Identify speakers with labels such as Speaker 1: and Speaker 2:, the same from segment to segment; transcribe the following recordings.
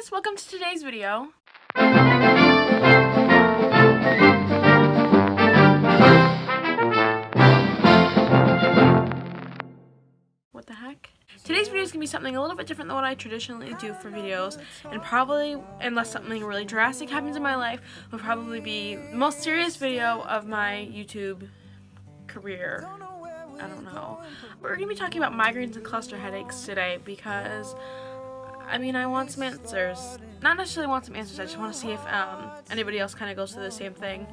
Speaker 1: guys, welcome to today's video. What the heck? Today's video is going to be something a little bit different than what I traditionally do for videos, and probably, unless something really drastic happens in my life, will probably be the most serious video of my YouTube career. I don't know. We're going to be talking about migraines and cluster headaches today because I want some answers. Not necessarily want some answers, I just want to see if anybody else kind of goes through the same thing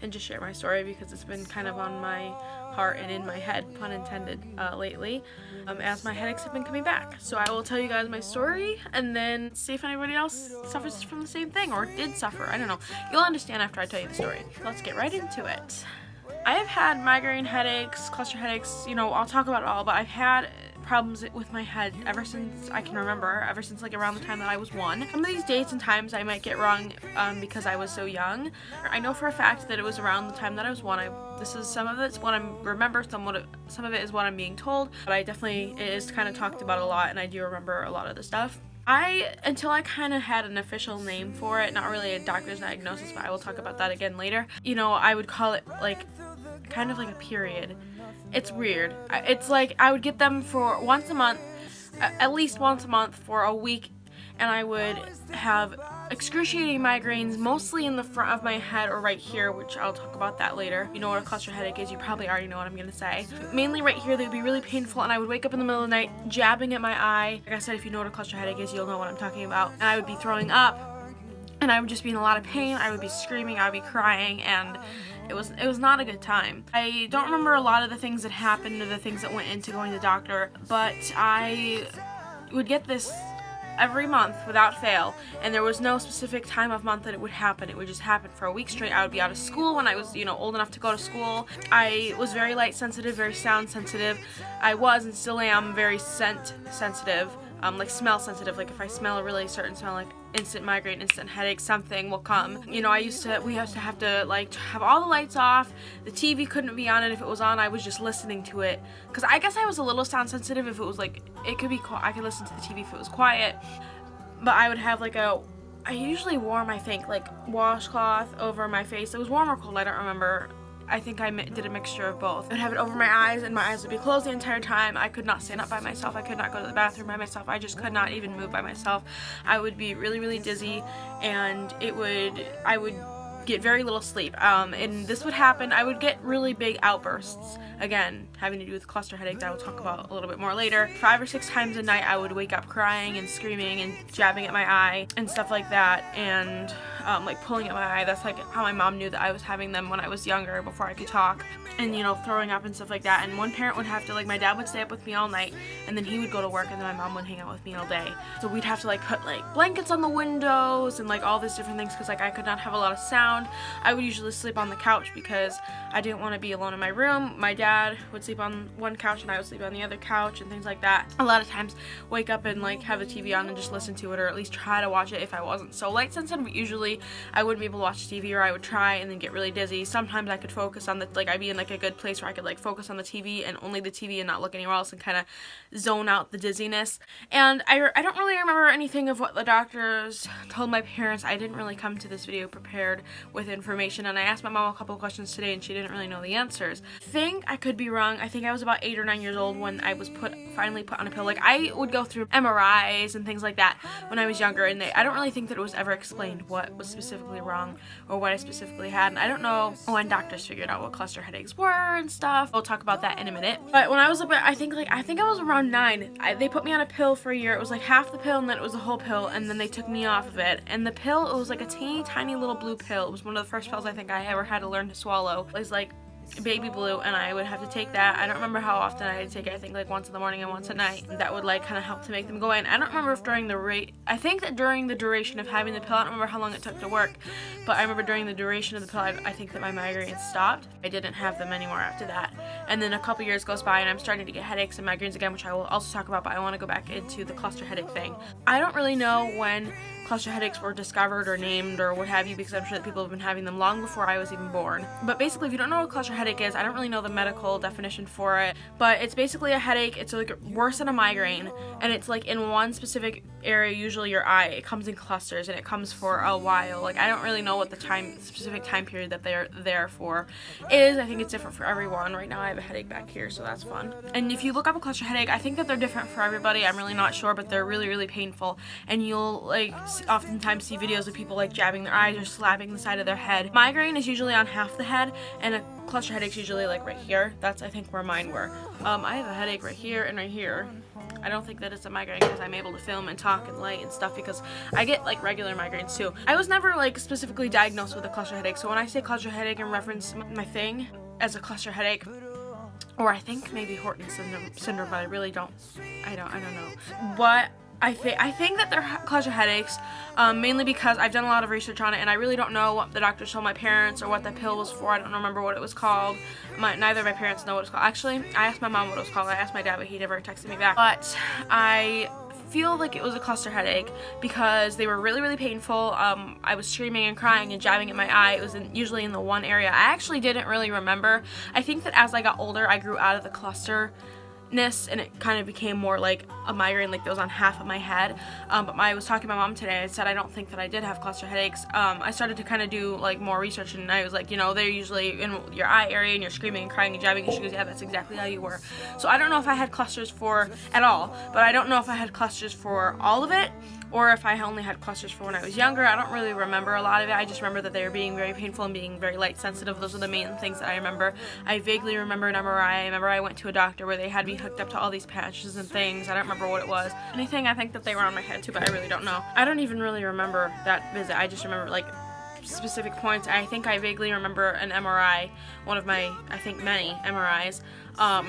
Speaker 1: and just share my story because it's been kind of on my heart and in my head, pun intended, lately, as my headaches have been coming back. So I will tell you guys my story and then see if anybody else suffers from the same thing or did suffer. I don't know. You'll understand after I tell you the story. Let's get right into it. I have had migraine headaches, cluster headaches, I'll talk about it all, but I've had problems with my head ever since I can remember, ever since like around the time that I was 1. Some of these dates and times I might get wrong because I was so young. I know for a fact that it was around the time that I was 1. Some of it's what I remember, some of it is what I'm being told, but it is kind of talked about a lot, and I do remember a lot of the stuff. Until I kind of had an official name for it, not really a doctor's diagnosis, but I will talk about that again later, I would call it kind of like a period. It's weird. It's like I would get them for once a month, at least once a month for a week, and I would have excruciating migraines mostly in the front of my head or right here, which I'll talk about that later. You know what a cluster headache is, you probably already know what I'm gonna say. Mainly right here, they would be really painful, and I would wake up in the middle of the night jabbing at my eye. Like I said, if you know what a cluster headache is, you'll know what I'm talking about. And I would be throwing up, and I would just be in a lot of pain. I would be screaming, I would be crying, and it was not a good time. I don't remember a lot of the things that happened or the things that went into going to the doctor, but I would get this every month without fail, and there was no specific time of month that it would happen. It would just happen for a week straight. I would be out of school when I was, old enough to go to school. I was very light sensitive, very sound sensitive. I was and still am very scent sensitive, like smell sensitive. Like if I smell a really certain smell, like instant migraine, instant headache, something will come. We used to have to have all the lights off. The TV couldn't be on, and if it was on, I was just listening to it. Cause I guess I was a little sound sensitive. If it was it could be, I could listen to the TV if it was quiet. But I would have I usually wore washcloth over my face. It was warm or cold, I don't remember. I think I did a mixture of both. I'd have it over my eyes, and my eyes would be closed the entire time. I could not stand up by myself. I could not go to the bathroom by myself. I just could not even move by myself. I would be really, really dizzy, and I would get very little sleep. And this would happen. I would get really big outbursts. Again, having to do with cluster headaches, I will talk about a little bit more later. 5 or 6 times a night, I would wake up crying and screaming and jabbing at my eye and stuff like that, and pulling at my eye. That's how my mom knew that I was having them when I was younger, before I could talk, and throwing up and stuff like that. And one parent would have to, my dad would stay up with me all night, and then he would go to work, and then my mom would hang out with me all day. So we'd have to put blankets on the windows and all these different things, because I could not have a lot of sound. I would usually sleep on the couch because I didn't want to be alone in my room. My dad would sleep on one couch and I would sleep on the other couch and things like that. A lot of times wake up and have the TV on and just listen to it, or at least try to watch it if I wasn't so light sensitive. Usually I wouldn't be able to watch TV, or I would try and then get really dizzy. Sometimes I could focus on I'd be in a good place where I could focus on the TV and only the TV and not look anywhere else and kind of zone out the dizziness. And I don't really remember anything of what the doctors told my parents. I didn't really come to this video prepared with information, and I asked my mom a couple of questions today and she didn't really know the answers. I could be wrong. I think I was about 8 or 9 years old when I was finally put on a pill. I would go through MRIs and things like that when I was younger, and I don't really think that it was ever explained what was specifically wrong or what I specifically had. And I don't know when doctors figured out what cluster headaches were and stuff. We'll talk about that in a minute. But when I was I think I was around 9. They put me on a pill for a year. It was half the pill, and then it was a whole pill, and then they took me off of it. And the pill, it was a teeny tiny little blue pill. It was one of the first pills I think I ever had to learn to swallow. It was baby blue, and I would have to take that. I don't remember how often I had to take it. I think once in the morning and once at night. That would kind of help to make them go in. I don't remember if I think that during the duration of having the pill, I don't remember how long it took to work, but I remember during the duration of the pill, I think that my migraines stopped. I didn't have them anymore after that. And then a couple years goes by and I'm starting to get headaches and migraines again, which I will also talk about, but I want to go back into the cluster headache thing. I don't really know when cluster headaches were discovered or named or what have you, because I'm sure that people have been having them long before I was even born. But basically, if you don't know what cluster headache is, I don't really know the medical definition for it, but it's basically a headache. It's like worse than a migraine, and it's like in one specific area, usually your eye. It comes in clusters, and it comes for a while. Like, I don't really know what the specific time period that they're there for is. I think it's different for everyone. Right now I have a headache back here, so that's fun. And if you look up a cluster headache, I think that they're different for everybody. I'm really not sure, but they're really painful, and you'll like oftentimes see videos of people like jabbing their eyes or slapping the side of their head. Migraine is usually on half the head, and a cluster headache's usually like right here. That's, I think, where mine were. I have a headache right here and right here. I don't think that it's a migraine because I'm able to film and talk and light and stuff, because I get like regular migraines too. I was never like specifically diagnosed with a cluster headache, so when I say cluster headache and reference my thing as a cluster headache, or I think maybe Horton syndrome, but I really don't. I don't know. What I think that they're cluster headaches, mainly because I've done a lot of research on it, and I really don't know what the doctors told my parents or what the pill was for. I don't remember what it was called. Neither of my parents know what it's called. Actually, I asked my mom what it was called. I asked my dad, but he never texted me back. But I feel like it was a cluster headache because they were really painful. I was screaming and crying and jabbing at my eye. It was usually in the one area. I actually didn't really remember. I think that as I got older, I grew out of the cluster and it kind of became more like a migraine, like that was on half of my head. But I was talking to my mom today. I said I don't think that I did have cluster headaches. I started to kind of do like more research, and I was like, you know, they're usually in your eye area and you're screaming and crying and jabbing, and she goes, yeah, that's exactly how you were. So I don't know if I had clusters for at all, but I don't know if I had clusters for all of it, or if I only had clusters for when I was younger. I don't really remember a lot of it. I just remember that they were being very painful and being very light sensitive. Those are the main things that I remember. I vaguely remember an MRI. I remember I went to a doctor where they had me hooked up to all these patches and things. I don't remember what it was. Anything, I think that they were on my head too, but I really don't know. I don't even really remember that visit. I just remember like specific points. I think I vaguely remember an MRI, one of my, I think, many MRIs. I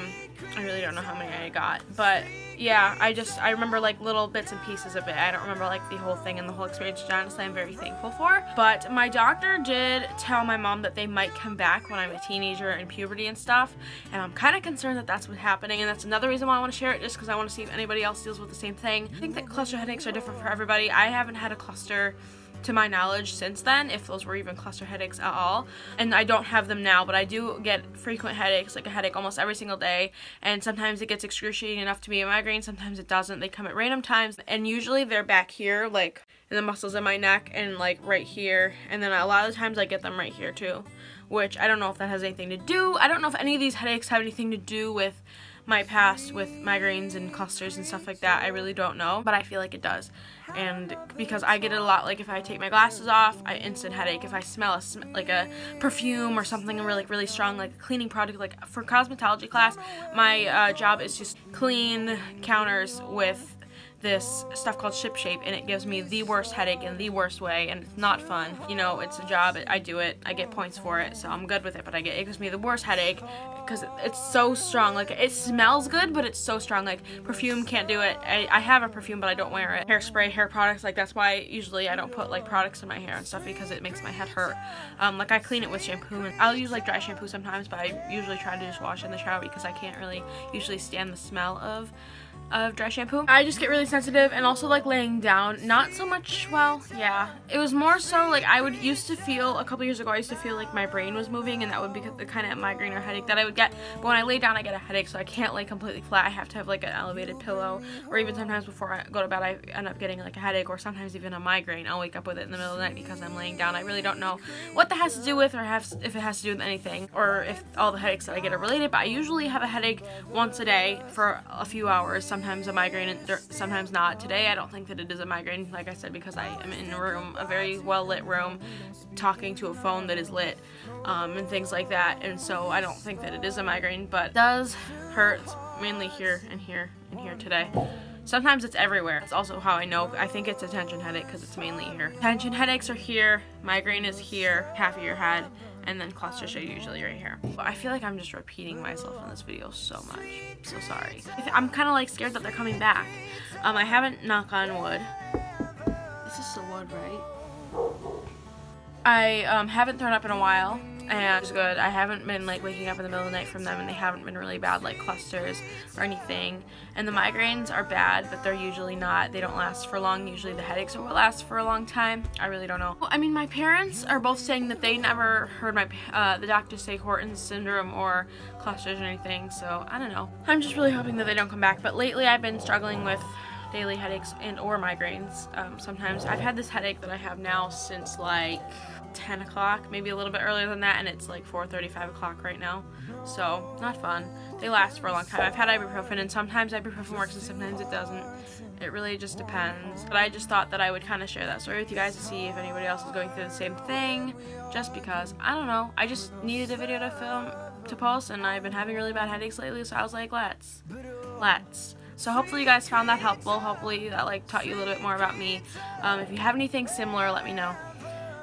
Speaker 1: really don't know how many I got, but yeah, I remember like little bits and pieces of it. I don't remember like the whole thing and the whole experience, which honestly I'm very thankful for. But my doctor did tell my mom that they might come back when I'm a teenager and puberty and stuff, and I'm kind of concerned that that's what's happening, and that's another reason why I want to share it, just because I want to see if anybody else deals with the same thing. I think that cluster headaches are different for everybody. I haven't had a cluster to my knowledge since then, if those were even cluster headaches at all, and I don't have them now, but I do get frequent headaches, like a headache almost every single day, and sometimes it gets excruciating enough to be a migraine, sometimes it doesn't. They come at random times, and usually they're back here, like in the muscles in my neck, and like right here, and then a lot of the times I get them right here too, which I don't know if that has anything to do. I don't know if any of these headaches have anything to do with my past with migraines and clusters and stuff like that. I really don't know, but I feel like it does. And because I get it a lot, like if I take my glasses off, I instant headache. If I smell like a perfume or something really strong, like a cleaning product, like for cosmetology class, my job is just clean counters with this stuff called Ship Shape, and it gives me the worst headache in the worst way, and it's not fun. You know, it's a job, I do it, I get points for it, so I'm good with it, but it gives me the worst headache because it's so strong. Like, it smells good, but it's so strong. Like, perfume can't do it. I have a perfume, but I don't wear it. Hairspray, hair products, like that's why usually I don't put like products in my hair and stuff, because it makes my head hurt. Like I clean it with shampoo, and I'll use like dry shampoo sometimes, but I usually try to just wash in the shower because I can't really usually stand the smell of dry shampoo. I just get really sensitive, and also like laying down, not so much, well, yeah. It was more so like I used to feel, a couple years ago, I used to feel like my brain was moving, and that would be the kind of migraine or headache that I would get. But when I lay down, I get a headache, so I can't lay completely flat. I have to have like an elevated pillow, or even sometimes before I go to bed, I end up getting like a headache, or sometimes even a migraine. I'll wake up with it in the middle of the night because I'm laying down. I really don't know what that has to do with, or if it has to do with anything, or if all the headaches that I get are related, but I usually have a headache once a day for a few hours, sometimes a migraine, sometimes not. Today I don't think that it is a migraine, like I said, because I am in a room, a very well lit room, talking to a phone that is lit, and things like that, and so I don't think that it is a migraine, but it does hurt, mainly here and here and here today. Sometimes it's everywhere. It's also how I know. I think it's a tension headache because it's mainly here. Tension headaches are here, migraine is here, half of your head, and then clusters are usually right here. I feel like I'm just repeating myself in this video so much. I'm so sorry. I'm kind of like scared that they're coming back. I haven't, knock on wood. This is the wood, right? I haven't thrown up in a while, and it's good. I haven't been like waking up in the middle of the night from them, and they haven't been really bad like clusters or anything. And the migraines are bad, but they're usually not. They don't last for long. Usually the headaches will last for a long time. I really don't know. I mean, my parents are both saying that they never heard the doctors say Horton's syndrome or clusters or anything, so I don't know. I'm just really hoping that they don't come back, but lately I've been struggling with daily headaches and or migraines. Sometimes I've had this headache that I have now since like 10 o'clock, maybe a little bit earlier than that, and it's like 4:30, 5 o'clock right now, so not fun. They last for a long time. I've had ibuprofen, and sometimes ibuprofen works and sometimes it doesn't. It really just depends, but I just thought that I would kind of share that story with you guys to see if anybody else is going through the same thing, just because, I don't know, I just needed a video to post, and I've been having really bad headaches lately, so I was like, let's. So hopefully you guys found that helpful. Hopefully that like taught you a little bit more about me. If you have anything similar, let me know,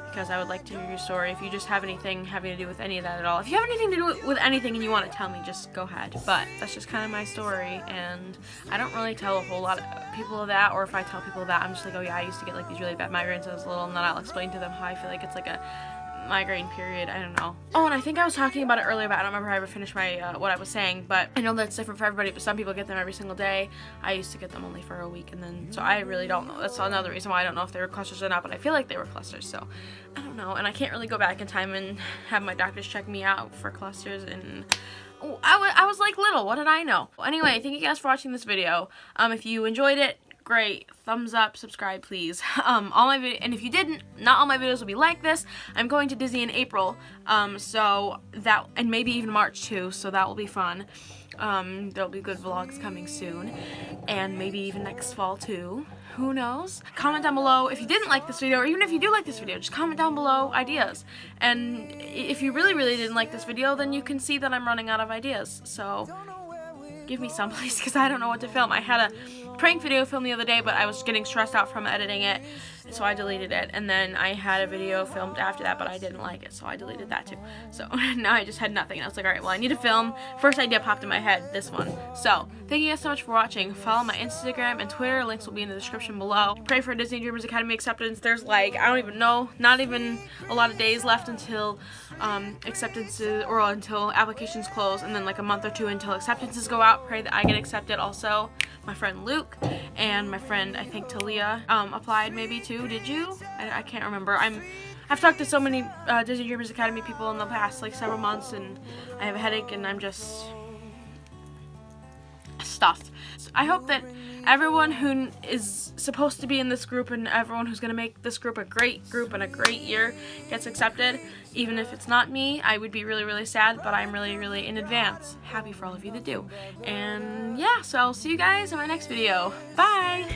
Speaker 1: because I would like to hear your story. If you just have anything having to do with any of that at all. If you have anything to do with anything and you want to tell me, just go ahead. But that's just kind of my story, and I don't really tell a whole lot of people that, or if I tell people that, I'm just like, oh yeah, I used to get like these really bad migraines when I was little, and then I'll explain to them how I feel like it's like a migraine period. I don't know. Oh, and I think I was talking about it earlier, but I don't remember how I ever finished my what I was saying, but I know that's different for everybody, but some people get them every single day. I used to get them only for a week, and then so I really don't know. That's another reason why I don't know if they were clusters or not, but I feel like they were clusters, so I don't know. And I can't really go back in time and have my doctors check me out for clusters, and I was like little, what did I know? Anyway, thank you guys for watching this video. If you enjoyed it, great, thumbs up, subscribe please. And if you didn't, not all my videos will be like this. I'm going to Disney in April, so that, and maybe even March too, so that will be fun. There'll be good vlogs coming soon, and maybe even next fall too. Who knows? Comment down below if you didn't like this video, or even if you do like this video, just comment down below ideas. And if you really didn't like this video, then you can see that I'm running out of ideas, so give me some please, because I don't know what to film. I had a prank video filmed the other day, but I was getting stressed out from editing it, so I deleted it. And then I had a video filmed after that, but I didn't like it, so I deleted that too. So now I just had nothing, and I was like, alright, well, I need to film. First idea popped in my head, this one. So thank you guys so much for watching. Follow my Instagram and Twitter, links will be in the description below. Pray for Disney Dreamers Academy acceptance. There's like, I don't even know, not even a lot of days left until acceptances, or until applications close, and then like a month or two until acceptances go out. Pray that I get accepted. Also, my friend Luke and my friend, I think Talia, applied maybe too. Did you? I can't remember. I've talked to so many Disney Dreamers Academy people in the past like several months, and I have a headache, and I'm just stuffed. So I hope that everyone who is supposed to be in this group, and everyone who's going to make this group a great group and a great year, gets accepted. Even if it's not me, I would be really sad, but I'm really in advance happy for all of you that do. And yeah, so I'll see you guys in my next video. Bye!